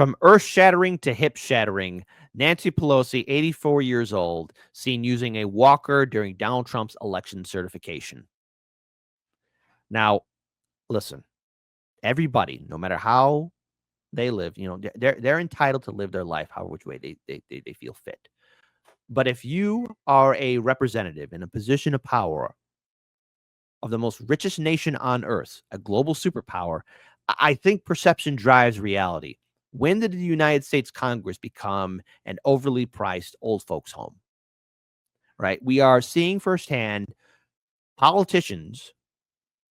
From earth-shattering to hip-shattering, Nancy Pelosi, 84 years old, seen using a walker during Donald Trump's election certification. Now, listen, everybody, no matter how they live, they're entitled to live their life however which way they feel fit. But if you are a representative in a position of power of the most richest nation on earth, a global superpower, I think perception drives reality. When did the United States Congress become an overly priced old folks home? Right? We are seeing firsthand politicians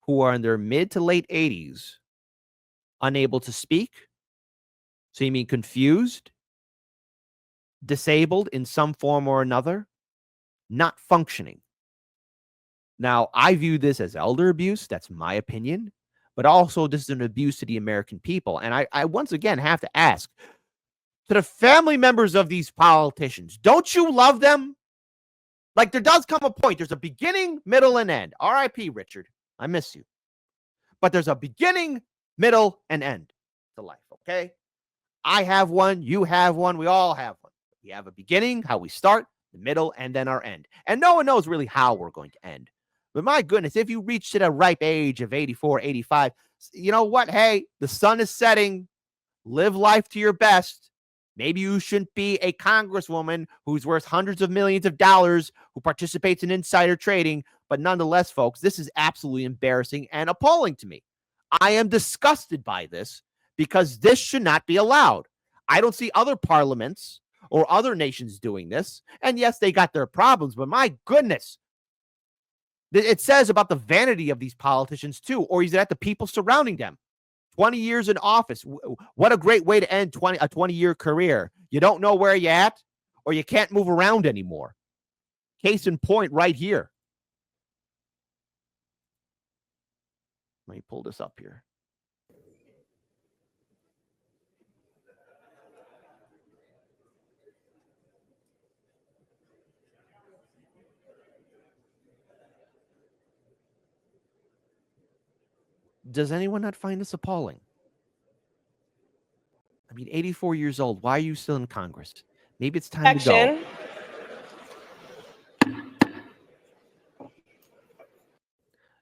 who are in their mid to late 80s unable to speak, seeming confused, disabled in some form or another, not functioning. Now, I view this as elder abuse. That's my opinion. But also, this is an abuse to the American people. And I once again have to ask, to the family members of these politicians, don't you love them? Like, there does come a point. There's a beginning, middle, and end. R.I.P., Richard. I miss you. But there's a beginning, middle, and end to life, okay? I have one. You have one. We all have one. We have a beginning, how we start, the middle, and then our end. And no one knows really how we're going to end. But my goodness, if you reach to the ripe age of 84, 85, you know what? Hey, the sun is setting. Live life to your best. Maybe you shouldn't be a congresswoman who's worth hundreds of millions of dollars, who participates in insider trading. But nonetheless, folks, this is absolutely embarrassing and appalling to me. I am disgusted by this because this should not be allowed. I don't see other parliaments or other nations doing this. And yes, they got their problems, but my goodness, it says about the vanity of these politicians too, or is it at the people surrounding them? 20 years in office. What a great way to end a 20-year career. You don't know where you're at, or you can't move around anymore. Case in point right here. Let me pull this up here. Does anyone not find this appalling? I mean, 84 years old. Why are you still in Congress? Maybe it's time to go.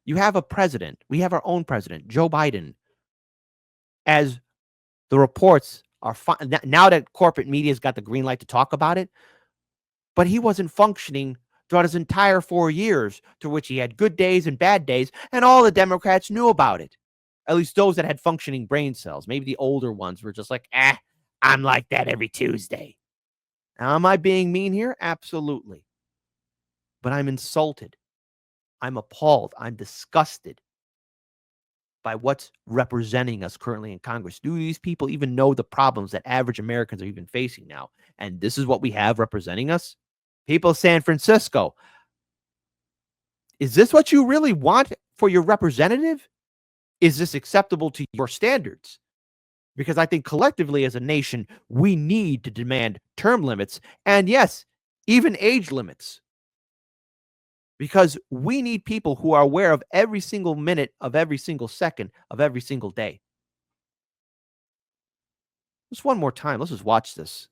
You have a president. We have our own president, Joe Biden. As the reports are now that corporate media's got the green light to talk about it, but he wasn't functioning throughout his entire 4 years, to which he had good days and bad days, and all the Democrats knew about it. At least those that had functioning brain cells. Maybe the older ones were just like, I'm like that every Tuesday. Now, am I being mean here? Absolutely. But I'm insulted. I'm appalled. I'm disgusted by what's representing us currently in Congress. Do these people even know the problems that average Americans are even facing now? And this is what we have representing us? People of San Francisco, is this what you really want for your representative? Is this acceptable to your standards? Because I think collectively as a nation, we need to demand term limits and, yes, even age limits. Because we need people who are aware of every single minute of every single second of every single day. Just one more time. Let's just watch this.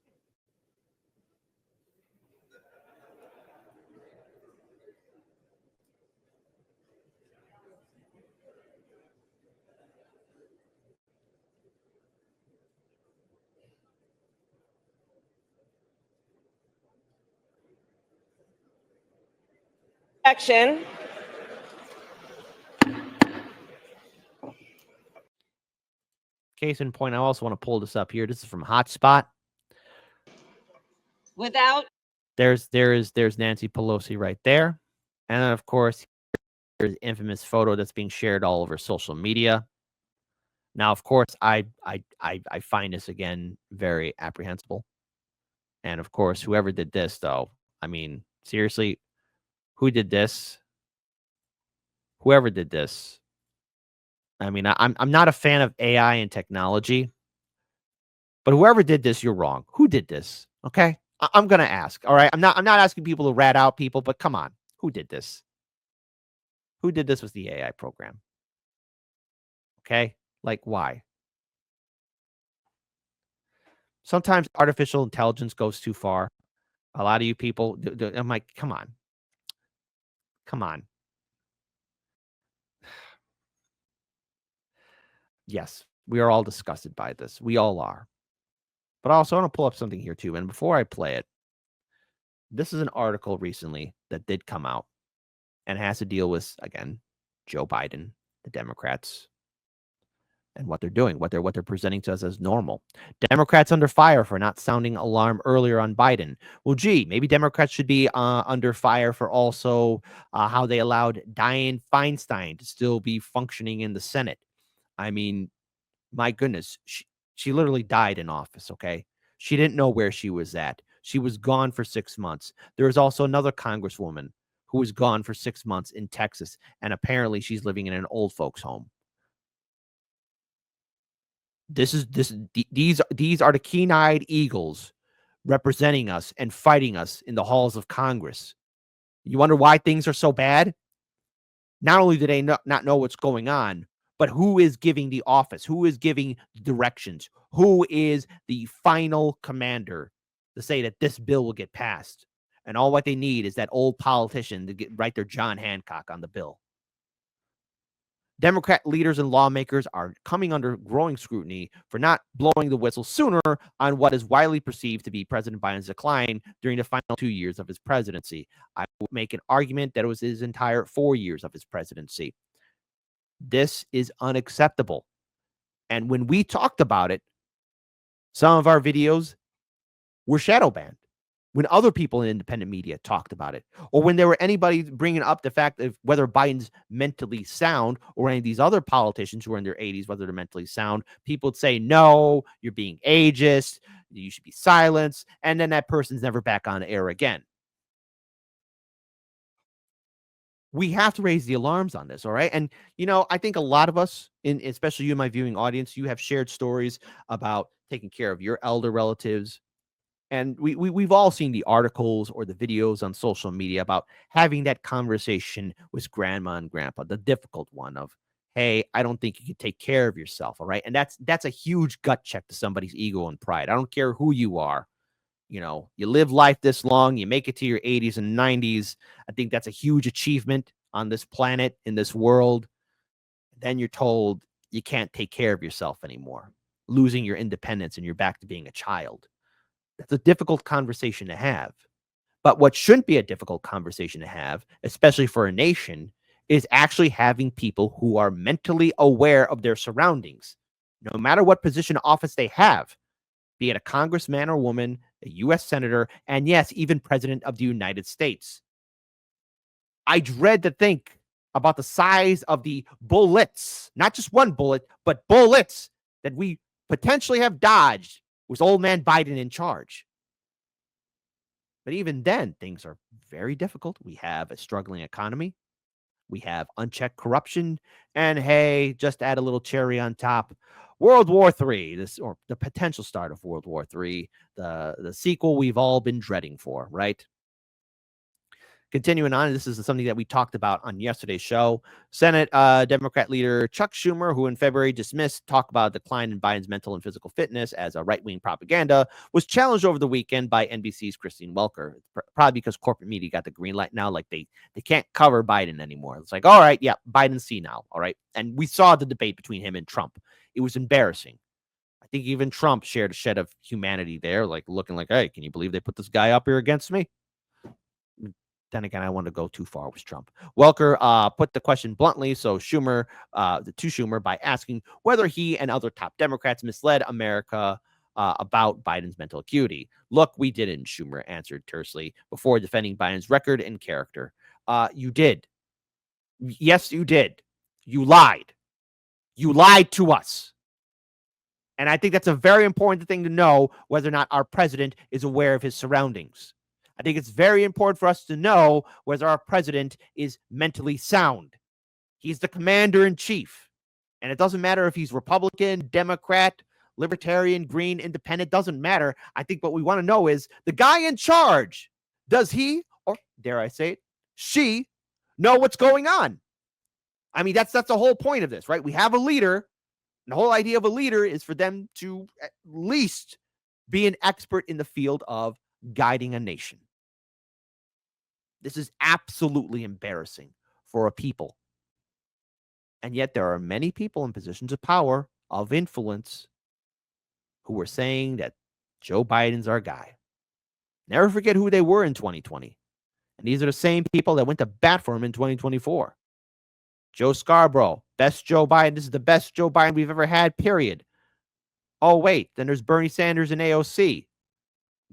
Action. Case in point, I also want to pull this up here. This is from Hotspot. There's Nancy Pelosi right there. And then, of course, there's the infamous photo that's being shared all over social media. Now, of course, I find this, again, very apprehensible. And, of course, whoever did this, though, I mean, seriously, who did this? Whoever did this. I mean, I'm not a fan of AI and technology, but whoever did this, you're wrong. Who did this? Okay, I'm gonna ask. All right, I'm not asking people to rat out people, but come on, who did this? Who did this with the AI program? Okay, like why? Sometimes artificial intelligence goes too far. A lot of you people, I'm like, come on, come on. Yes, we are all disgusted by this. We all are. But also, I want to pull up something here too. And before I play it, this is an article recently that did come out and has to deal with, again, Joe Biden, the Democrats, and what they're doing, what they're presenting to us as normal. Democrats under fire for not sounding alarm earlier on Biden. Well, gee, maybe Democrats should be under fire for also how they allowed Dianne Feinstein to still be functioning in the Senate. I mean, my goodness, she literally died in office. Okay, she didn't know where she was at. She was gone for 6 months. There was also another congresswoman who was gone for 6 months in Texas, and apparently she's living in an old folks' home. These are the keen-eyed eagles representing us and fighting us in the halls of Congress. You wonder why things are so bad? Not only do they not know what's going on, but who is giving the office? Who is giving directions? Who is the final commander to say that this bill will get passed? And all what they need is that old politician to write their John Hancock on the bill. Democrat leaders and lawmakers are coming under growing scrutiny for not blowing the whistle sooner on what is widely perceived to be President Biden's decline during the final 2 years of his presidency. I would make an argument that it was his entire 4 years of his presidency. This is unacceptable. And when we talked about it, some of our videos were shadow banned. When other people in independent media talked about it, or when there were anybody bringing up the fact of whether Biden's mentally sound, or any of these other politicians who are in their 80s, whether they're mentally sound, people would say, no, you're being ageist, you should be silenced, and then that person's never back on air again. We have to raise the alarms on this, all right? And, I think a lot of us, especially you in my viewing audience, you have shared stories about taking care of your elder relatives. And we've all seen the articles or the videos on social media about having that conversation with grandma and grandpa, the difficult one of, hey, I don't think you can take care of yourself. All right. And that's a huge gut check to somebody's ego and pride. I don't care who you are. You live life this long, you make it to your 80s and 90s. I think that's a huge achievement on this planet, in this world. Then you're told you can't take care of yourself anymore, losing your independence, and you're back to being a child. That's a difficult conversation to have. But what shouldn't be a difficult conversation to have, especially for a nation, is actually having people who are mentally aware of their surroundings, no matter what position of office they have, be it a congressman or woman, a U.S. senator, and yes, even president of the United States. I dread to think about the size of the bullets, not just one bullet, but bullets that we potentially have dodged with old man Biden in charge. But even then, things are very difficult. We have a struggling economy. We have unchecked corruption. And hey, just add a little cherry on top. World War III, or the potential start of World War III, the sequel we've all been dreading for, right? Continuing on, this is something that we talked about on yesterday's show. Senate Democrat leader Chuck Schumer, who in February dismissed talk about a decline in Biden's mental and physical fitness as a right-wing propaganda, was challenged over the weekend by NBC's Christine Welker. Probably because corporate media got the green light now, like they can't cover Biden anymore. It's like, all right, yeah, Biden's senile, all right. And we saw the debate between him and Trump. It was embarrassing. I think even Trump shared a shed of humanity there, like looking like, hey, can you believe they put this guy up here against me? Then again, I want to go too far with Trump. Welker put the question bluntly, so Schumer, to Schumer, by asking whether he and other top Democrats misled America about Biden's mental acuity. Look, we didn't, Schumer answered tersely before defending Biden's record and character. You did. Yes, you did. You lied. You lied to us. And I think that's a very important thing to know, whether or not our president is aware of his surroundings. I think it's very important for us to know whether our president is mentally sound. He's the commander in chief. And it doesn't matter if he's Republican, Democrat, Libertarian, Green, Independent, doesn't matter. I think what we want to know is the guy in charge, does he, or dare I say it, she, know what's going on? I mean, that's the whole point of this, right? We have a leader. And the whole idea of a leader is for them to at least be an expert in the field of guiding a nation. This is absolutely embarrassing for a people. And yet there are many people in positions of power, of influence, who were saying that Joe Biden's our guy. Never forget who they were in 2020. And these are the same people that went to bat for him in 2024. Joe Scarborough, best Joe Biden. This is the best Joe Biden we've ever had, period. Oh, wait, then there's Bernie Sanders and AOC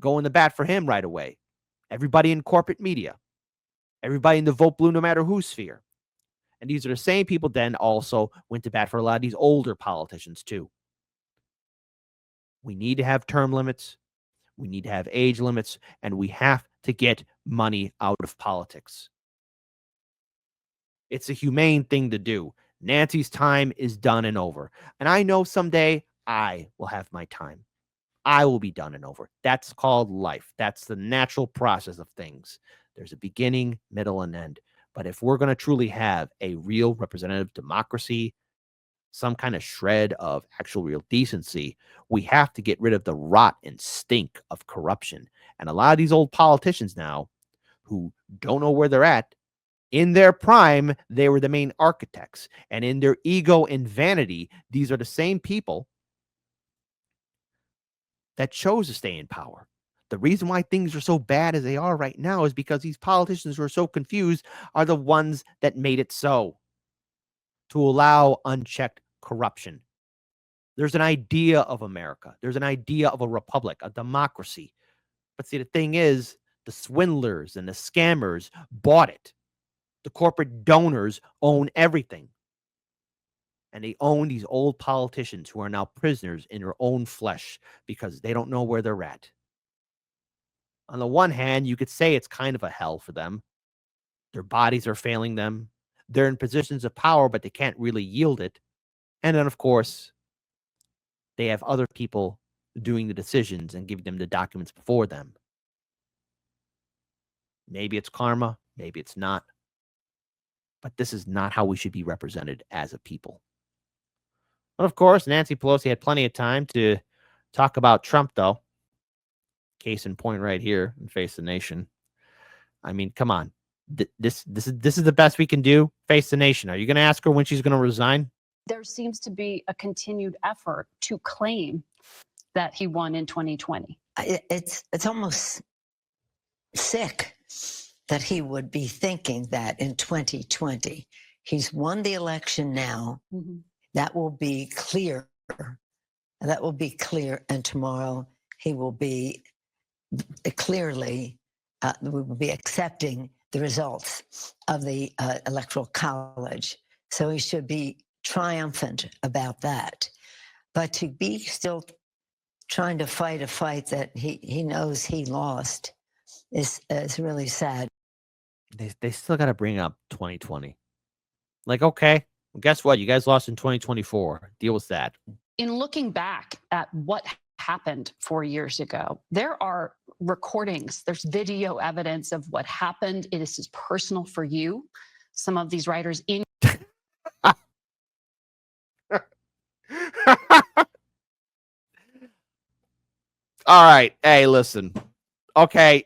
going to bat for him right away. Everybody in corporate media, everybody in the vote blue no matter who sphere. And these are the same people then also went to bat for a lot of these older politicians too. We need to have term limits. We need to have age limits, and we have to get money out of politics. It's a humane thing to do. Nancy's time is done and over. And I know someday I will have my time. I will be done and over. That's called life. That's the natural process of things. There's a beginning, middle, and end. But if we're going to truly have a real representative democracy, some kind of shred of actual real decency, we have to get rid of the rot and stink of corruption. And a lot of these old politicians now who don't know where they're at, in their prime, they were the main architects. And in their ego and vanity, these are the same people that chose to stay in power. The reason why things are so bad as they are right now is because these politicians who are so confused are the ones that made it so, to allow unchecked corruption. There's an idea of America. There's an idea of a republic, a democracy. But see, the thing is, the swindlers and the scammers bought it. The corporate donors own everything. And they own these old politicians who are now prisoners in their own flesh because they don't know where they're at. On the one hand, you could say it's kind of a hell for them. Their bodies are failing them. They're in positions of power, but they can't really yield it. And then, of course, they have other people doing the decisions and giving them the documents before them. Maybe it's karma. Maybe it's not. But this is not how we should be represented as a people. But of course, Nancy Pelosi had plenty of time to talk about Trump, though. Case in point right here in Face the Nation. I mean, come on. This is the best we can do. Face the Nation. Are you going to ask her when she's going to resign? There seems to be a continued effort to claim that he won in 2020. It's almost sick that he would be thinking that in 2020. He's won the election now. Mm-hmm. That will be clear. That will be clear. And tomorrow he will be clearly, we will be accepting the results of the Electoral College. So he should be triumphant about that. But to be still trying to fight a fight that he knows he lost is really sad. They still got to bring up 2020. Like, okay, well, guess what? You guys lost in 2024. Deal with that. In looking back at what happened 4 years ago, there are recordings, there's video evidence of what happened. It is personal for you. Some of these writers in all right. Hey, listen. Okay.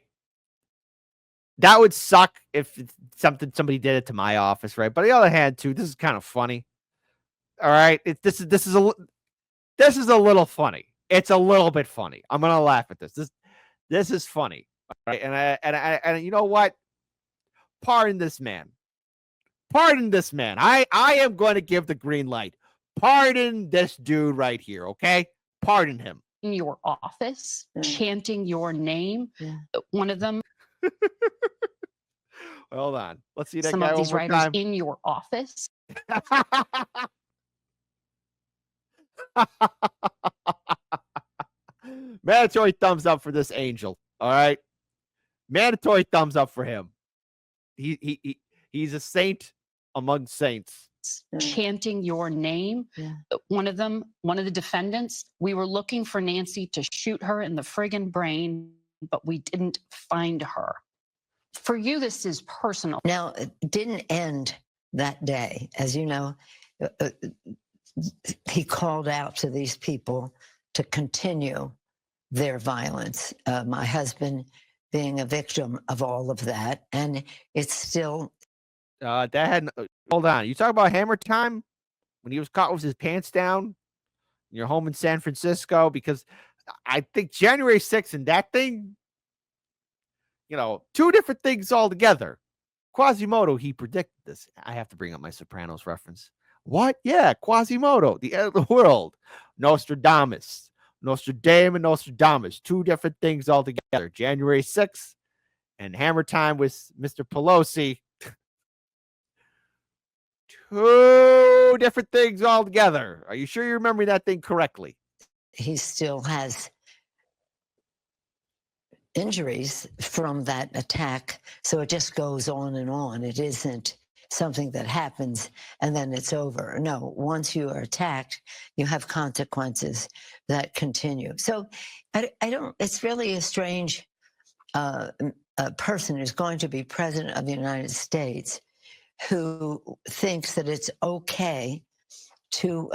That would suck if somebody did it to my office, right? But on the other hand, too, this is kind of funny. All right. This is a little funny. It's a little bit funny. I'm gonna laugh at this. This is funny. All right. And you know what? Pardon this man. Pardon this man. I am going to give the green light. Pardon this dude right here, okay? Pardon him. In your office, chanting your name. Yeah. One of them. Hold on. Let's see that some guy of these one more writers time. In your office. Mandatory thumbs up for this angel. All right. Mandatory thumbs up for him. He's a saint among saints. Chanting your name. Yeah. One of the defendants, we were looking for Nancy to shoot her in the friggin' brain, but we didn't find her. For you, this is personal. Now, it didn't end that day. As you know, he called out to these people to continue their violence. My husband being a victim of all of that, and it's still. Hold on. You talk about Hammer Time when he was caught with his pants down in your home in San Francisco? Because I think January 6th and that thing, two different things altogether. Quasimodo, he predicted this. I have to bring up my Sopranos reference. What? Yeah, Quasimodo, the end of the world. Nostradamus. Nostradamus. Two different things altogether. January 6th and Hammer Time with Mr. Pelosi. Two different things altogether. Are you sure you're remembering that thing correctly? He still has injuries from that attack. So it just goes on and on. It isn't something that happens and then it's over. No, once you are attacked, you have consequences that continue. So I don't, it's really a strange person who's going to be president of the United States who thinks that it's okay to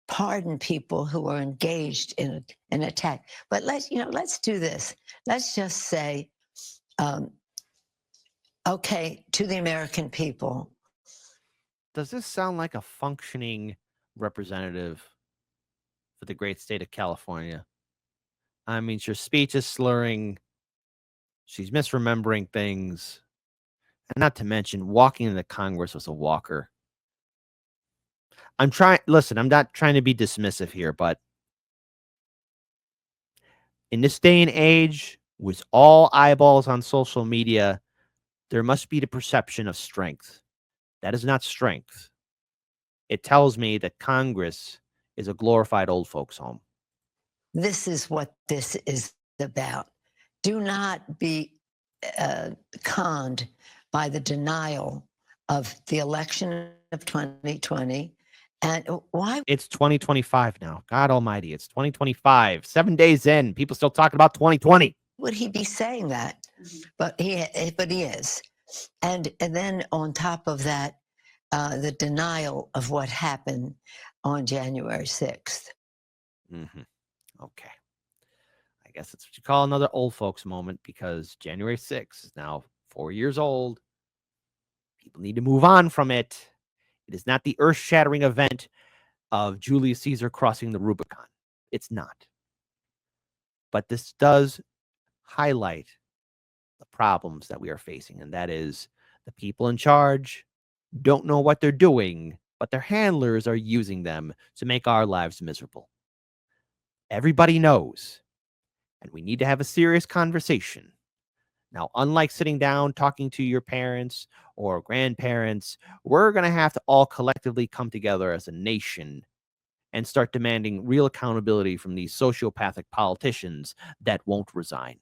pardon people who are engaged in an attack. But let's do this. Let's just say, okay, to the American people. Does this sound like a functioning representative for the great state of California? I mean, her speech is slurring. She's misremembering things. And not to mention, walking into Congress was a walker. I'm not trying to be dismissive here, but in this day and age, with all eyeballs on social media, there must be the perception of strength. That is not strength. It tells me that Congress is a glorified old folks' home. This is what this is about. Do not be conned by the denial of the election of 2020. And why? It's 2025 now. God almighty, it's 2025. 7 days in, people still talking about 2020. Would he be saying that? But he is. And then on top of that, the denial of what happened on January 6th. Mm-hmm. Okay. I guess that's what you call another old folks moment, because January 6th is now 4 years old. People need to move on from it. It is not the earth-shattering event of Julius Caesar crossing the Rubicon. It's not. But this does highlight the problems that we are facing, and that is the people in charge don't know what they're doing, but their handlers are using them to make our lives miserable. Everybody knows, and we need to have a serious conversation. Now, unlike sitting down, talking to your parents or grandparents, we're going to have to all collectively come together as a nation and start demanding real accountability from these sociopathic politicians that won't resign.